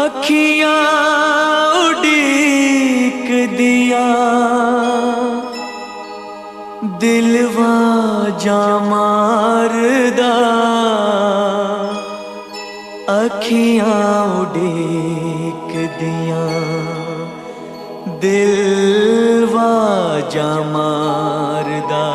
अखियां उड़ीक दिया दिलवा जा मारदा। अखियां उड़ीक दिया दिलवा जा मारदा।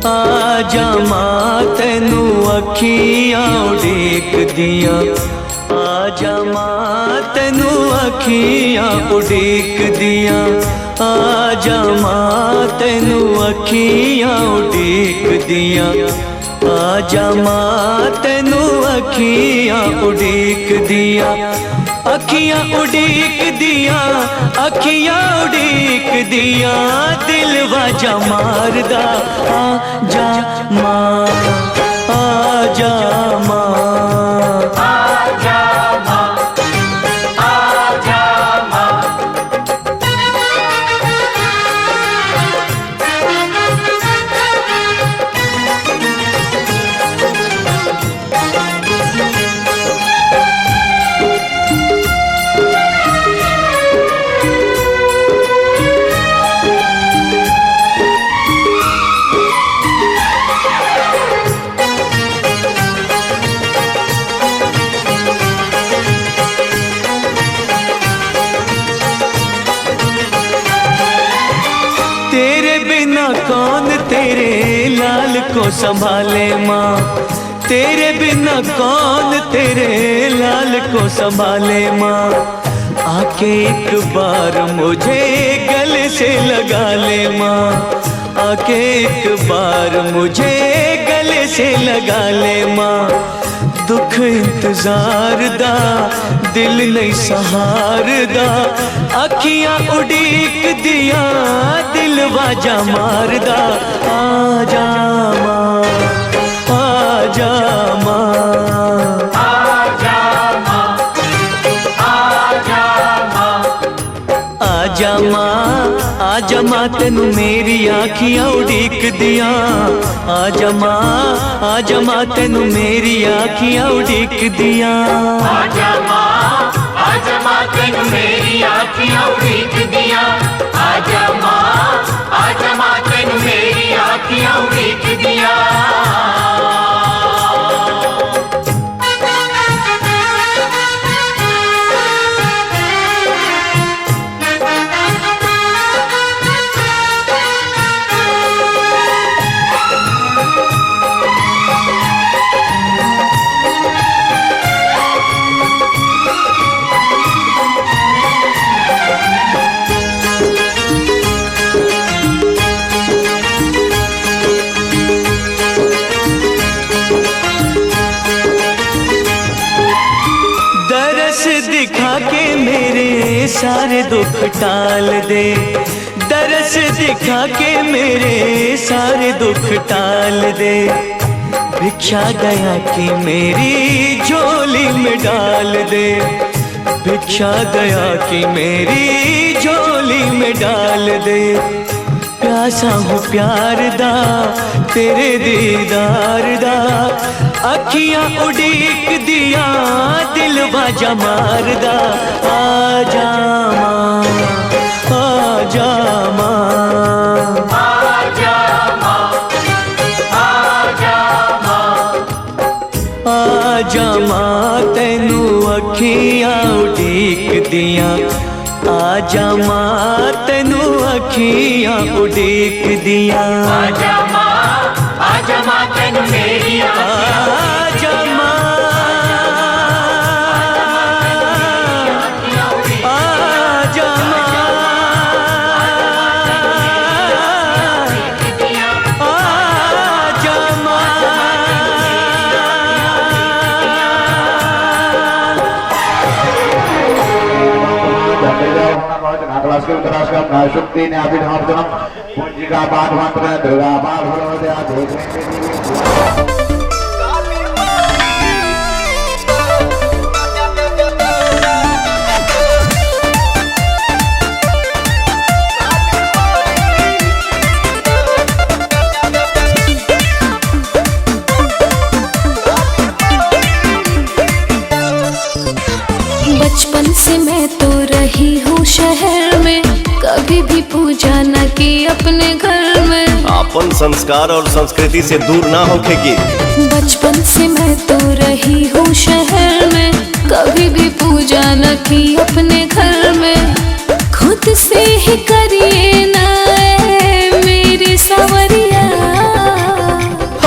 आजा मां तेनू अखियां उड़ीक दिया। आजा मां तेनू अखियां उड़ीक दिया। आजा मां तेनू अखियां उड़ीक दिया। आजा मां तेनू अखियां उड़ीक दिया। अखियां उड़ीक दिया अखियां उड़ीक दिया दिलवा जा मारदा। आजा मां आजा मां आजा मां आजा मां। तेरे बिना कौन तेरे लाल को संभाले माँ। तेरे बिना कौन तेरे लाल को संभाले माँ। आके एक बार मुझे गले से लगा ले माँ। आके एक बार मुझे गले से लगा ले माँ। दुख इंतजार दा दिल नहीं सहार दा। अखियां उड़ीक दिया दिलवा जा मारदा। आजा मां आजा मां आजा मां आजा मां आजा मां आजा मां तेनू मेरी आखियां उड़ीक दिया। आजा मां तेनू मेरी आखियां उड़ीक दिया। आजा मां तेनू मेरी आखियां उड़ीक दिया। आजा मां तेनू मेरी आखियां उड़ीक दिया। दिखा के मेरे सारे दुख टाल दे। दरस दिखा के मेरे सारे दुख टाल दे। भिक्षा गया कि मेरी झोली में डाल दे। भिक्षा गया कि मेरी झोली में डाल दे। प्यासा हूँ प्यार दा तेरे दीदार दा। अखियां उड़ीक दिया दिलवा जा मारदा। आजा मां आजा मां आजा मां आजा मां आजा मां तेनू अखियां उड़ीक दिया। आजा मां तेनू अखियां उड़ीक दिया। आजा मां तेनू मेरी आजा मां आजा मां आजा मां। Hãy subscribe cho kênh Ghiền Mì Gõ để không bỏ lỡ शुक्ति न्यापिधार्जनम पूंजिका पाठ मंत्र दुर्गा पाठ भगवत्या देवी बचपन से मैं तो रही हूँ शहर में, कभी भी पूजा न की अपने घर में। अपन संस्कार और संस्कृति से दूर ना होखेगी। बचपन से मैं तो रही हूँ शहर में, कभी भी पूजा न की अपने घर में। खुद से ही करिए ना मेरी सवरिया।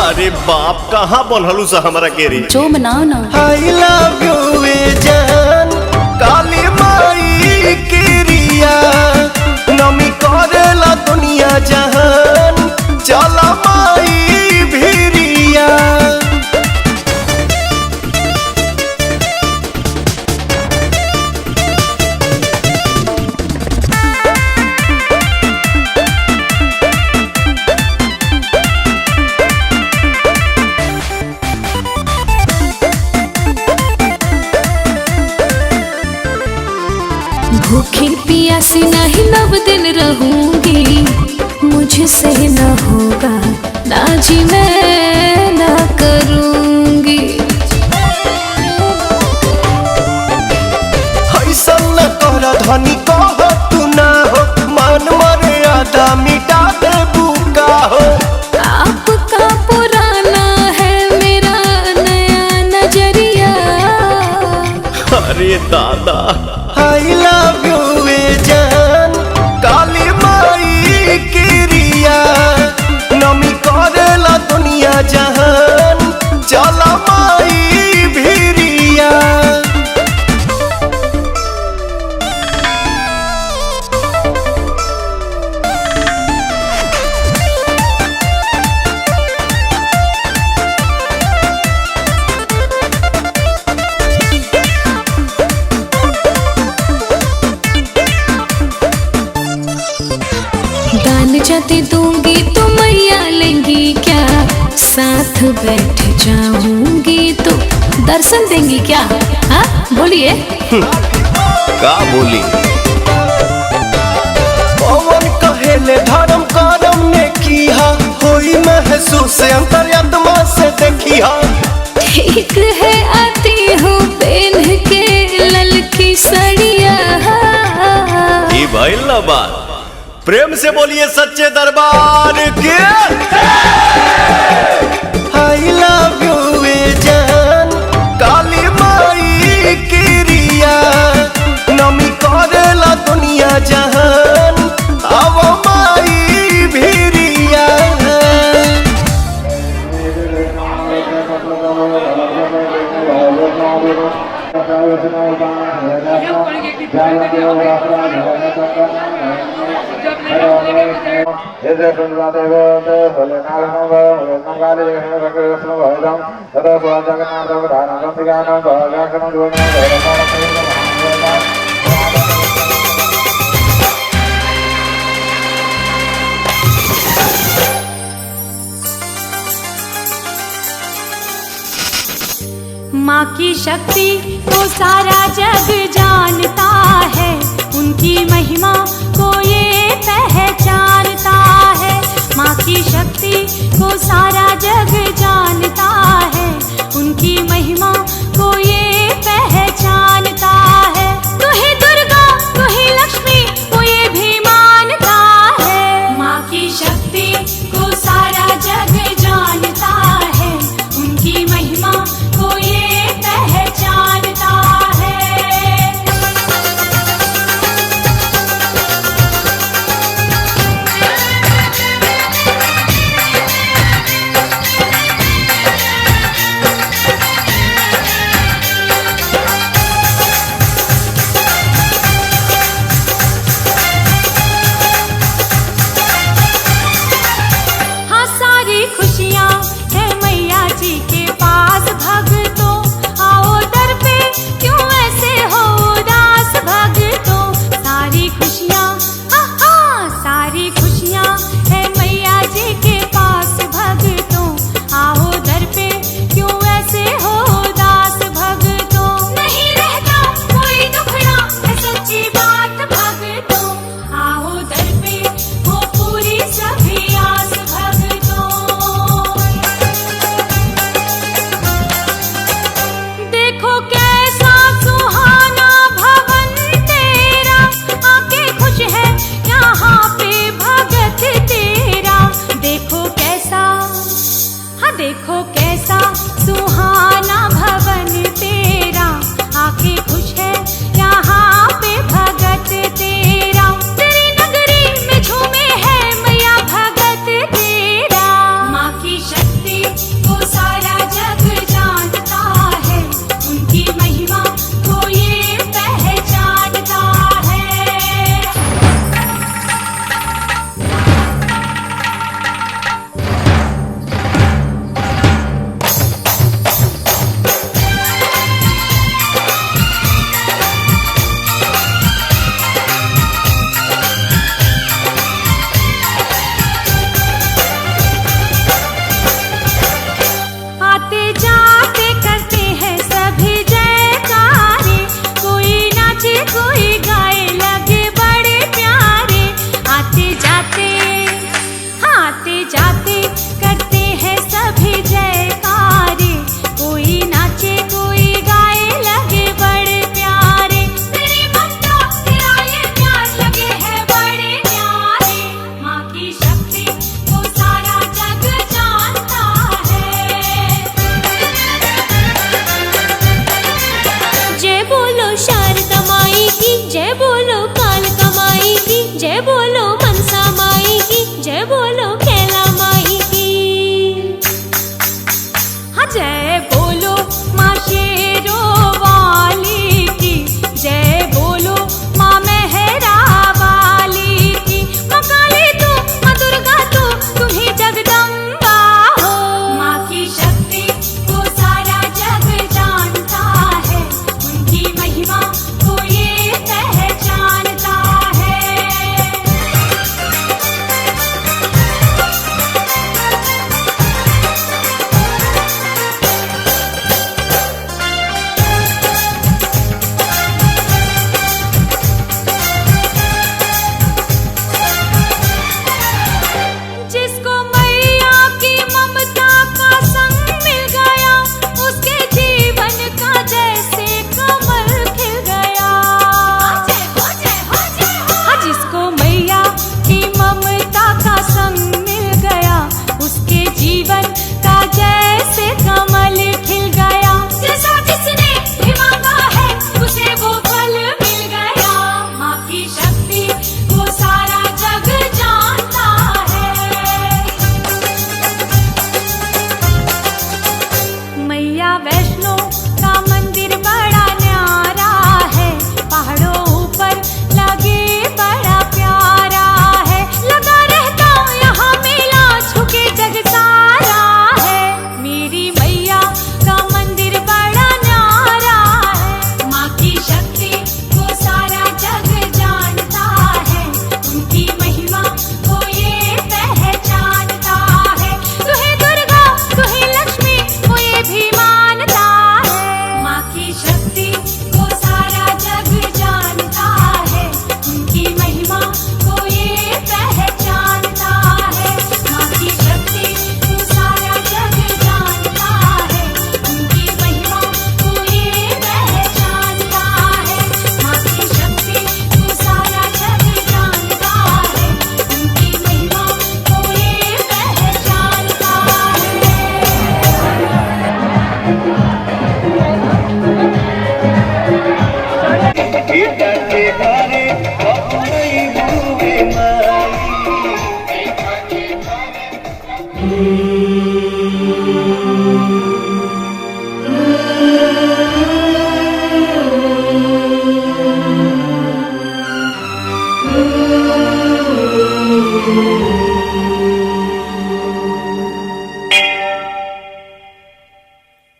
अरे बाप कहाँ बनहलू सा हमारा केरी। जो मनाओ ना। I love you जान काली माई किरिया नमी करेला दुनिया जहान चला माई भिरिया। भूखी पियासी नहीं 9 दिन रहूंगी, मुझसे न होगा ना जी मैं ना करूंगी। ऐसा न तोरा धनी कह तू ना हो, मान मर्यादा मिटा दे बुका हो। आपका पुराना है मेरा नया नजरिया। अरे दादा I love you जान काली माई किरिया नमी करेला दुनिया जहान चला माई भिरिया। दान जाते दूंगी तो मैया लेंगी क्या, साथ बैठ जाऊंगी तो दर्शन देंगी क्या। हाँ बोलिए। का बोली। पवन कहेले धर्म करम ने किया, होई महसूस अंतरात्मा से देखिया। ठीक है आती हूँ पहन के ललकी सड़िया। ये भइल ना बात। प्रेम से बोलिए सच्चे दरबार के। I love you जान काली माई किरिया नमी करेला दुनिया जहान अब माई भिरिया। माँ की शक्ति को सारा जग जानता है, उनकी महिमा को ये पहचानता है। माँ की शक्ति को सारा जग जानता है, उनकी महिमा को ये पहचानता है। तू ही दुर्गा तू ही लक्ष्मी को ये भी मानता है। माँ की शक्ति को सारा जग जानता है, उनकी महिमा को ये पहचानता है।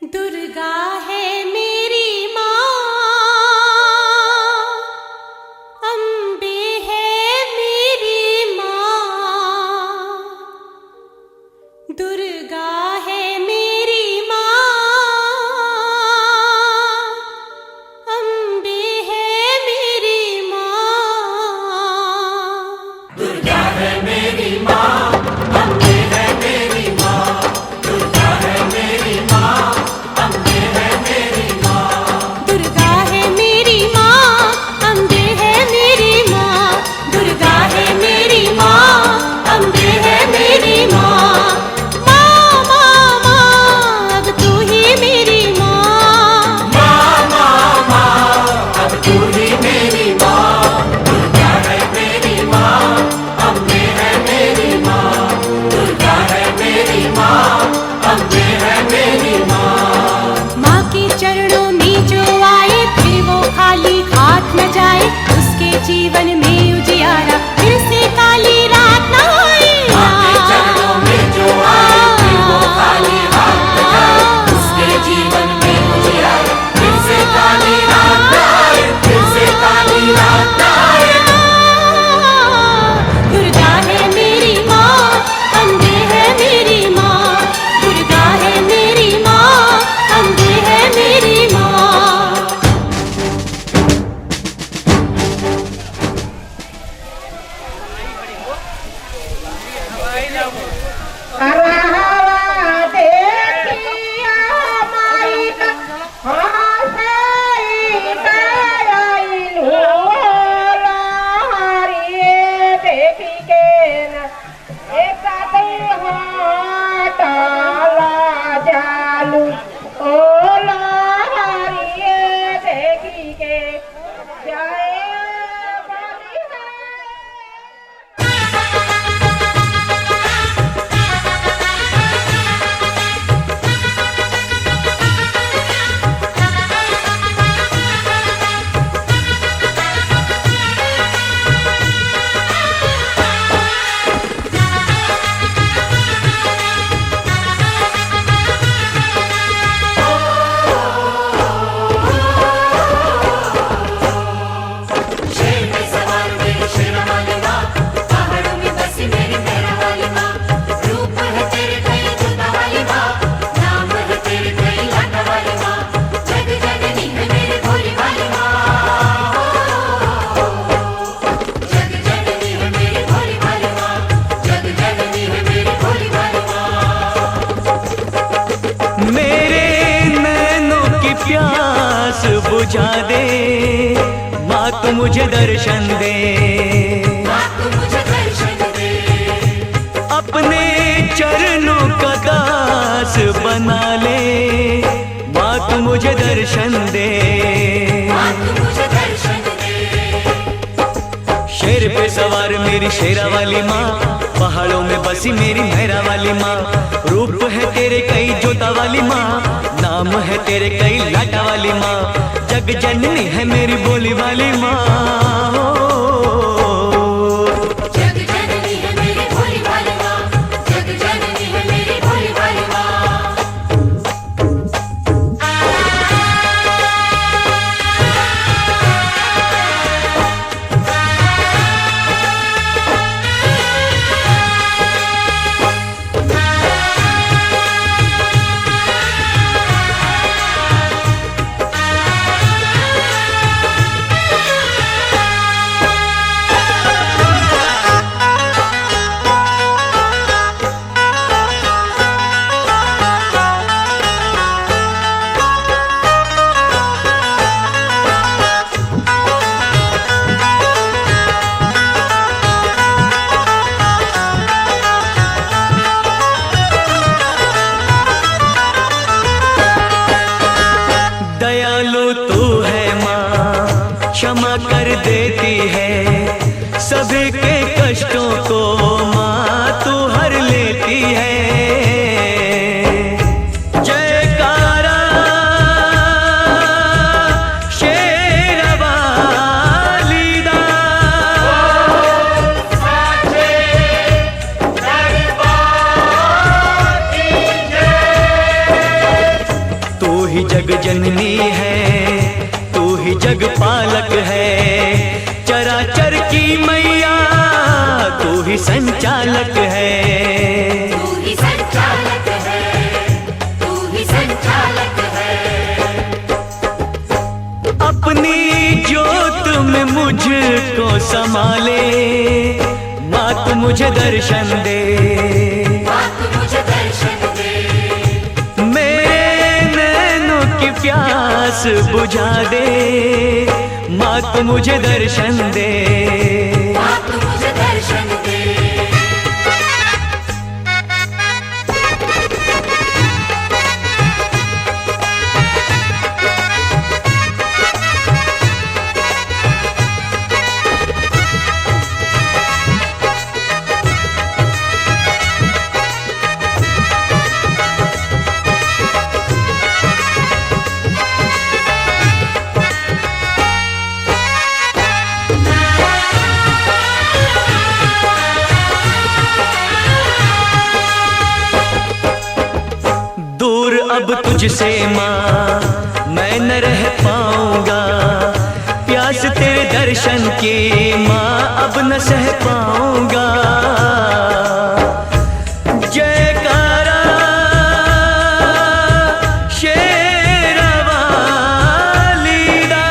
दुर्गा है मेरी माँ, अम्बे है मेरी माँ। दुर्गा है मेरी माँ, अम्बे है मेरी माँ। दुर्गा है मेरी माँ, अम्बे है मेरी माँ। दुर्गा है मेरी माँ, अम्बे है मेरी माँ। दुर्गा है मेरी माँ, अम्बे है मेरी माँ। दुर्गा है मेरी माँ, अम्बे है मेरी माँ। माँ माँ माँ, अब तू ही मेरी माँ। माँ माँ माँ, अब तू ही मेरी माँ। दुर्गा है मेरी माँ, अम्बे है मेरी माँ। दुर्गा है मेरी माँ, अम्बे है मेरी माँ। माँ के चरणों में जो आए फिर वो खाली हाथ न जाए, उसके जीवन में उजियारा फिर से काली रात न आए। माँ के चरणों में जो आए फिर वो खाली हाथ न जाए, उसके जीवन में उजियारा फिर से काली रात न आए, फिर से काली रात न आए। दुर्गा है मेरी माँ, अम्बे है मेरी माँ। दुर्गा है मेरी माँ, अम्बे है मेरी माँ। शेर पे सवार मेरी शेरा वाली माँ, पहाड़ों में बसी मेरी मेरा वाली माँ। रूप है तेरे कई जोता वाली माँ, नाम है तेरे कई लाटा वाली माँ। जग जननी है मेरी भोली वाली माँ। जग जननी है मेरी भोली वाली माँ। जग जननी है मेरी भोली वाली माँ। मेरे नैनों की प्यास बुझा दे माँ, तू मुझे दर्शन दे। माँ तू मुझे दर्शन दे, अपने चरणों का दास बना ले माँ, तू मुझे दर्शन दे। माँ तू मुझे दर्शन दे। शेर पे सवार मेरी शेरा वाली माँ, पहाड़ों में बसी मेरी मेरा वाली माँ। रूप है तेरे कई जोता वाली माँ, नाम है तेरे कई लाटा वाली माँ। जग जननी है मेरी बोली वाली माँ। जग जननी है मेरी भोली वाली माँ। जग जननी है मेरी भोली वाली माँ। क्षमा कर देती है सभी के कष्टों को माँ तू हर लेती है। जयकारा शेरवाली दा, जननी है, तू ही जग पालक है। चराचर की मैया तू ही संचालक है। तू ही संचालक है, तू ही संचालक है। अपनी जोत में मुझको संभाले, माँ तू मुझे दर्शन दे। माँ तू मुझे दर्शन दे। मेरे नैनों की प्यास बुझा दे, माँ तू मुझे दर्शन दे। माँ तू मुझे दर्शन दे। दूर अब तुझसे माँ मैं न रह पाऊंगा, प्यास तेरे दर्शन की माँ अब न सह पाऊंगा। जयकारा शेरवाली दा,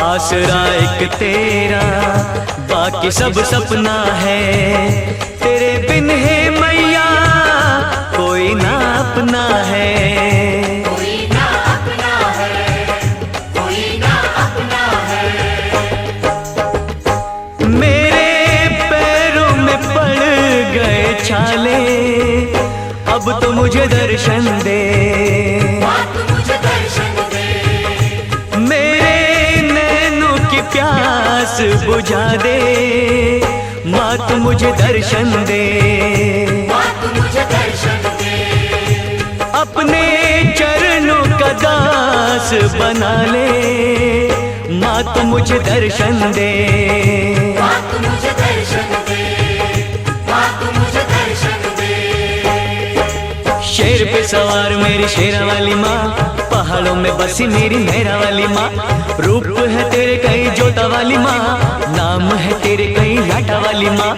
आसरा एक तेरा बाकी सब सपना है। तेरे बिन है मैया कोई ना अपना है। कोई ना अपना है, कोई ना अपना है। मेरे पैरों में पड़ गए छाले, अब तो मुझे दर्शन दे। माँ तू मुझे दर्शन दे। मेरे नैनों की प्यास बुझा दे, माँ तू मुझे दर्शन दे। माँ तू मुझे दर्शन दे। अपने चरणों का दास बना ले, माँ तू मुझे दर्शन दे। माँ तू मुझे दर्शन दे। माँ तू मुझे दर्शन दे। शेर पे सवार मेरी शेरा वाली माँ, पहाड़ों में बसी मेरी मेरा वाली माँ। रूप है तेरे कई जोता वाली माँ, नाम है तेरे कई लाटा वाली माँ।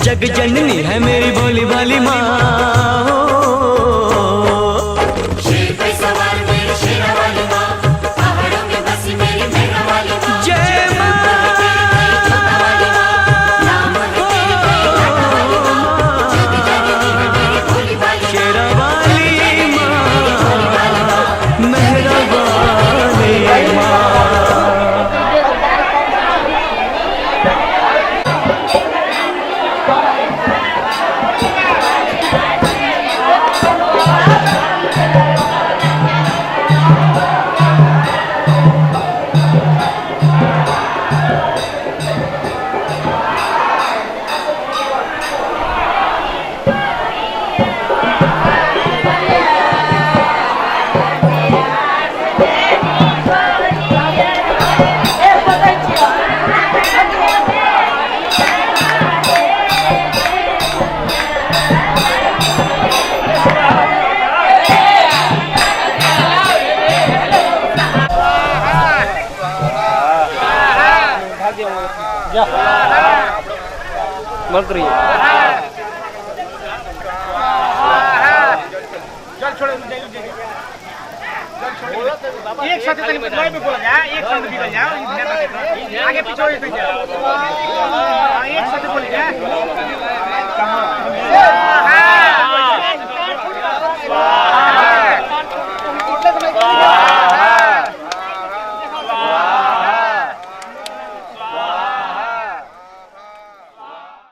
जग जननी है मेरी भोली भाली माँ। शेर पे सवार मेरी शेरा वाली माँ, पहाड़ों में बसी मेरी मेरा वाली माँ। जय माँ। जोता वाली माँ, नाम है तेरे कई लाटा वाली माँ। जग जननी है मेरी भोली भाली माँ। शेरा वाली माँ, भोली भाली माँ, मेहरा वाली माँ। बकरी एक साथ में बोला जाए, एक साथ निकल जाओ, आगे पीछे एक साथ बोल जाए।